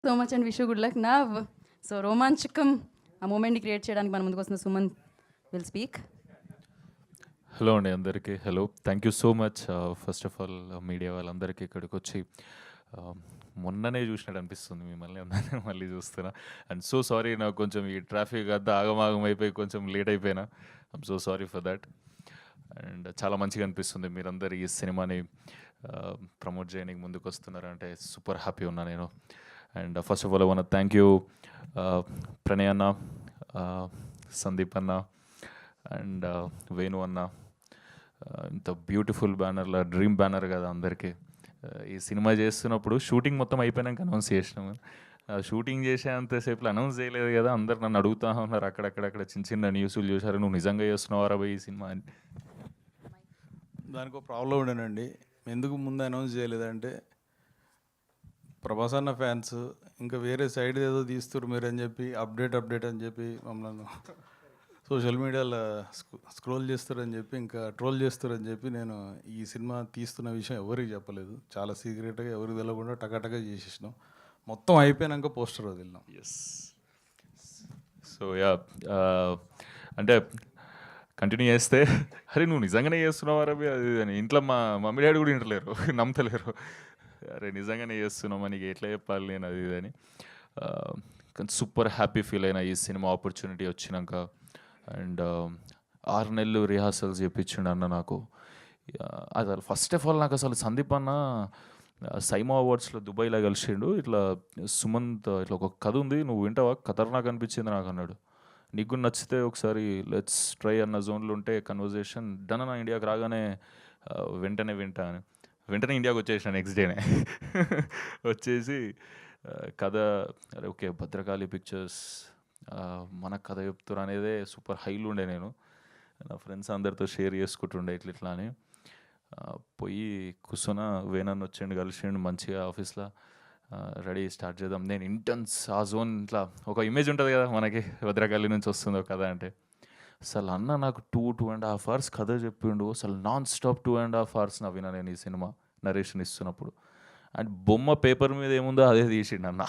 So much and wish you good luck now. So రోమాంచకం ఆ మూమెంట్ని క్రియేట్ చేయడానికి మన ముందుకు వస్తున్న సుమన్ విల్ స్పీక్. హలో అండి అందరికీ. Hello, thank you so much. First of all media వాళ్ళందరికీ ఇక్కడికి వచ్చి మొన్ననే చూసినట్టు అనిపిస్తుంది మిమ్మల్ని అందరినీ మళ్ళీ చూస్తున్నా. అండ్ సో సారీ, నాకు కొంచెం ఈ ట్రాఫిక్ అంతా ఆగమాగం అయిపోయి కొంచెం లేట్ అయిపోయినా. I'm so sorry for that. And చాలా మంచిగా అనిపిస్తుంది మీరందరూ ఈ సినిమాని ప్రమోట్ చేయడానికి ముందుకు వస్తున్నారంటే సూపర్ హ్యాపీ ఉన్నా నేను. And first of all I want thank you Pranay అన్న, సందీప్ అన్న అండ్ వేణు అన్న. ఇంత బ్యూటిఫుల్ బ్యానర్లో డ్రీమ్ బ్యానర్ కదా అందరికీ. ఈ సినిమా చేస్తున్నప్పుడు షూటింగ్ మొత్తం అయిపోయినాక అనౌన్స్ చేసినాము. షూటింగ్ చేసేంతసేపు అనౌన్స్ చేయలేదు కదా, అందరు నన్ను అడుగుతూ ఉన్నారు అక్కడక్కడక్కడ చిన్న చిన్న న్యూస్లు చూసారు, నువ్వు నిజంగా చేస్తున్నావారా పోయి ఈ సినిమా అని. దానికి ఒక ప్రాబ్లం ఉండేనండి. ఎందుకు ముందు అనౌన్స్ చేయలేదంటే ప్రభాస్ అన్న ఫ్యాన్స్ ఇంకా వేరే సైడ్ ఏదో తీస్తారు మీరు అని చెప్పి అప్డేట్ అని చెప్పి మమ్మల్ని సోషల్ మీడియాలో స్క్రోల్ చేస్తారని చెప్పి ఇంకా ట్రోల్ చేస్తారని చెప్పి నేను ఈ సినిమా తీస్తున్న విషయం ఎవరికి చెప్పలేదు. చాలా సీక్రెట్గా ఎవరికి తెలియకుండా టకాటకా చేసేసినాం. మొత్తం అయిపోయినాక పోస్టర్ వదిలినాం. ఎస్. సో యా, అంటే కంటిన్యూ చేస్తే అరే నువ్వు నిజంగానే చేస్తున్నావు రవి అది అని ఇంట్లో మా మమ్మీ డాడీ కూడా వింటలేరు, నమ్మతలేరు. అరే నిజంగానే చేస్తున్నావు నీకు ఎట్లా చెప్పాలి నేను అది ఇది అని. కానీ సూపర్ హ్యాపీ ఫీల్ అయినా ఈ సినిమా ఆపర్చునిటీ వచ్చినాక. అండ్ 6 నెలలు రిహార్సల్స్ చేయించిండు అన్న నాకు. అది ఫస్ట్ ఆఫ్ ఆల్ నాకు అసలు సందీప్ అన్న సైమా అవార్డ్స్లో దుబాయ్లో కలిసిండు. ఇట్లా సుమంత్ ఇట్లా ఒక కథ ఉంది నువ్వు వింటావా, ఖతర్నాక్ అనిపించింది నాకు అన్నాడు. నీకు నచ్చితే ఒకసారి లెట్స్ ట్రై అన్న జోన్లో ఉంటే కన్వర్జేషన్ డన్ అన్న. ఇండియాకి రాగానే వెంటనే వింటా అని వెంటనే ఇండియాకి వచ్చేసిన నెక్స్ట్ డేనే వచ్చేసి కథ అరే ఓకే భద్రకాళి పిక్చర్స్ మన కథ చెప్తారు అనేదే సూపర్ హైలు ఉండే. నేను నా ఫ్రెండ్స్ అందరితో షేర్ చేసుకుంటుండే ఇట్లా అని. పోయి కూర్చొని వేనన్ను వచ్చిండు, కలిసిండు మంచిగా ఆఫీస్లో. రెడీ స్టార్ట్ చేద్దాం. నేను ఇంటెన్స్ ఆ జోన్ ఇట్లా ఒక ఇమేజ్ ఉంటుంది కదా మనకి, భద్రకాళి నుంచి వస్తుందో కథ అంటే. అసలు అన్న నాకు 2.5 hours కథ చెప్పిండు. అసలు నాన్ స్టాప్ 2.5 hours నవ్వినా నేను ఈ సినిమా నరేషన్ ఇస్తున్నప్పుడు. అండ్ బొమ్మ పేపర్ మీద ఏముందో అదే తీసిండు అన్న.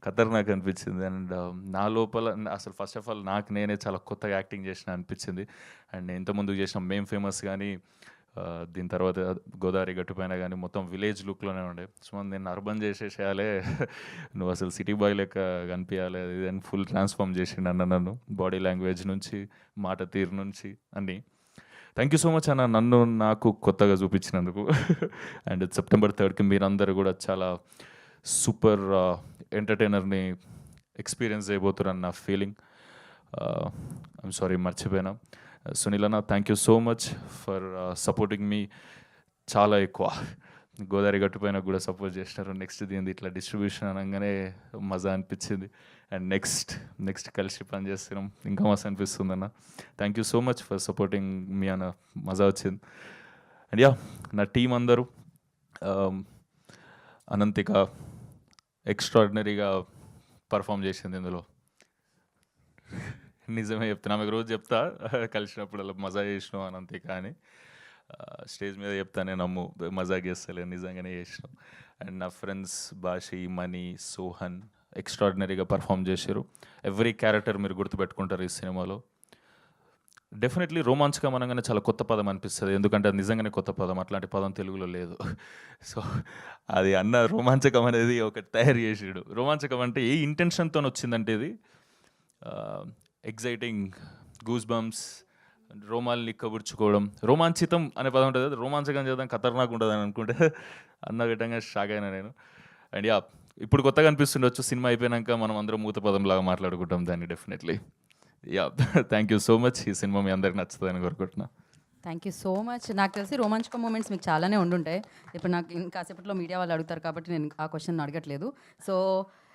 ఖతర్నాక్ అనిపించింది. అండ్ నా లోపల అసలు ఫస్ట్ ఆఫ్ ఆల్ నాకు నేనే చాలా కొత్తగా యాక్టింగ్ చేసిన అనిపించింది. అండ్ ఇంతకుముందు చేసిన మేం ఫేమస్ కానీ దీని తర్వాత గోదావరి గట్టుపైన కానీ మొత్తం విలేజ్ లుక్లోనే ఉండే. సో నేను అర్బన్ చేసేసేయాలి, నువ్వు అసలు సిటీ బాయ్ లెక్క కనిపించాలి అది అని ఫుల్ ట్రాన్స్ఫార్మ్ చేసిండు అన్న నన్ను. బాడీ లాంగ్వేజ్ నుంచి మాట తీరు నుంచి అన్నీ. థ్యాంక్ యూ సో మచ్ అన్న నన్ను నాకు కొత్తగా చూపించినందుకు. అండ్ September 3rd మీరందరూ కూడా చాలా సూపర్ ఎంటర్టైనర్ని ఎక్స్పీరియన్స్ చేయబోతున్నారు నా ఫీలింగ్. ఐమ్ సారీ మర్చిపోయినా. సునీల్ అన్న thank you so much for supporting me. చాలా ఎక్కువ గోదావరి గట్టుపైన కూడా సపోర్ట్ చేసినారు. నెక్స్ట్ దీనిది ఇట్లా డిస్ట్రిబ్యూషన్ అనగానే మజా అనిపించింది. అండ్ నెక్స్ట్ కలిసి పని చేస్తున్నాం ఇంకా మస్తు అనిపిస్తుంది అన్న. Thank you so much for supporting me అన్న, మజా వచ్చింది. అండ్ యా నా టీం అందరూ అనంతిక ఎక్స్ట్రాడినరీగా పర్ఫామ్ చేసింది ఇందులో. నిజమే చెప్తున్నా, ఆమెకు రోజు చెప్తా కలిసినప్పుడు అలా మజా చేసినాం అనంతిక అని. స్టేజ్ మీద చెప్తానే నమ్ము మజా చేస్తలే, నిజంగానే చేసినాం. అండ్ నా ఫ్రెండ్స్ బాషి, మణి, సోహన్ ఎక్స్ట్రాడినరీగా పర్ఫామ్ చేశారు. ఎవ్రీ క్యారెక్టర్ మీరు గుర్తుపెట్టుకుంటారు ఈ సినిమాలో. డెఫినెట్లీ రోమాంచకం అనగానే చాలా కొత్త పదం అనిపిస్తుంది, ఎందుకంటే అది నిజంగానే కొత్త పదం, అట్లాంటి పదం తెలుగులో లేదు. సో అది అన్న రోమాంచకం అనేది ఒకటి తయారు చేసాడు. రోమాంచకం అంటే ఏ ఇంటెన్షన్తో వచ్చిందంటే ఇది ఎగ్జైటింగ్, గూస్ బంప్స్, రోమాల్ని కబుర్చుకోవడం. రోమాంచితం అనే పదం ఉంటుంది, రోమాంచకం చేద్దాం ఖతర్నాక్ ఉంటుంది అని అనుకుంటే అన్న విధంగా షాక్ అయినా నేను. అండ్ యా ఇప్పుడు కొత్తగా అనిపిస్తుండొచ్చు, సినిమా అయిపోయాక మనం అందరం మూత పదంలాగా మాట్లాడుకుంటాం దాన్ని. Definitely yeah thank you so much. ఈ సినిమా మీ అందరికి నచ్చుతుందని కోరుకుంటున్నా. Thank you so much. నాకు తెలిసి రోమాంచకం మూమెంట్స్ మీకు చాలానే ఉండుంటాయి. ఇప్పుడు నాకు ఇంకాసేపట్లో మీడియా వాళ్ళు అడుగుతారు కాబట్టి నేను ఆ క్వశ్చన్ అడగట్లేదు. సో